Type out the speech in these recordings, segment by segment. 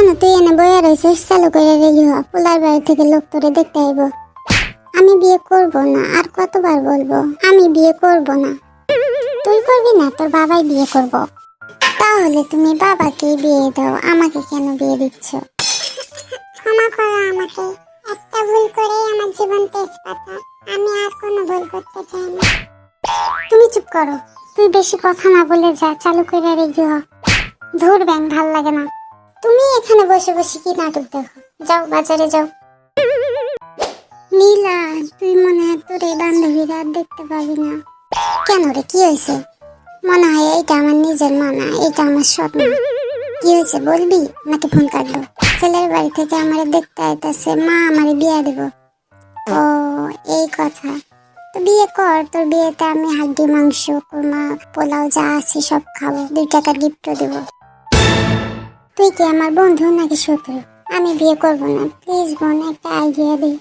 কেন তুই এনে বইয়া রয়েছিস? চালু করে রেডি হ, পোলার বাড়ি থেকে লোক তোরে দেখতে আইব। আমি বিয়ে করব না, আর কতবার বলবো আমি বিয়ে করব না। তুই করবি না, তোর বাবাই বিয়ে করব। তাহলে তুমি বাবাকে বিয়ে দাও, আমাকে কেন বিয়ে দিচ্ছ? ক্ষমা করো আমাকে, একটা ভুল করে আমার জীবন তেজপাতা, আমি আর কোনো ভুল করতে চাই না। তুমি চুপ করো, তুই বেশি কথা না বলে যা, চালু করে রেডি হ। ধুর ব্যাং, ভাল লাগে না। তুমি এখানে বসে বসে কি নাটক দেখো? যাও বাজারে যাও। নীলা, তুই মনে হয় তোর এই বান্ধবীরা আর দেখতে পাবি না। কেন রে, কি হয়েছে? মনে হয় এইটা আমার নিজের মা না, এইটা আমার স্বপ্ন। কি হয়েছে বলবি নাকি ফোন কাটবো? ছেলের বাড়ি থেকে আমার দেখতে আইতাছে, মা আমারে বিয়ে দেব। ও, এই কথা। তো বিয়ে কর, তোর বিয়েতে আমি হাড্ডি মাংস কোরমা পোলাও যা আছে সব খাবো, 2 টাকা গিফটও দেবো। তুই কি আমার বন্ধু নাকি শত্রু? আমি বিয়ে করব না, প্লিজ বোন, একটা আইডিয়া দে।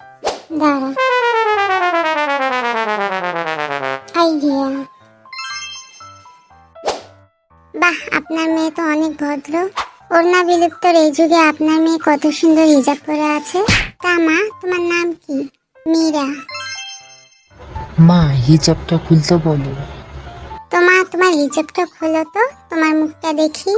দাঁড়া, আইডিয়া। বাহ, আপনার মেয়ে তো অনেক ভদ্র। ওড়না বিলুপ্তর এই যুগে আপনার মেয়ে কত সুন্দর হিজাব পরে আছে। তা মা, তোমার নাম কি? মীরা। মা, হিজাবটা খুলতে বলো। তো মা, তোমার হিজাবটা খোলো তো, তোমার মুখটা দেখি।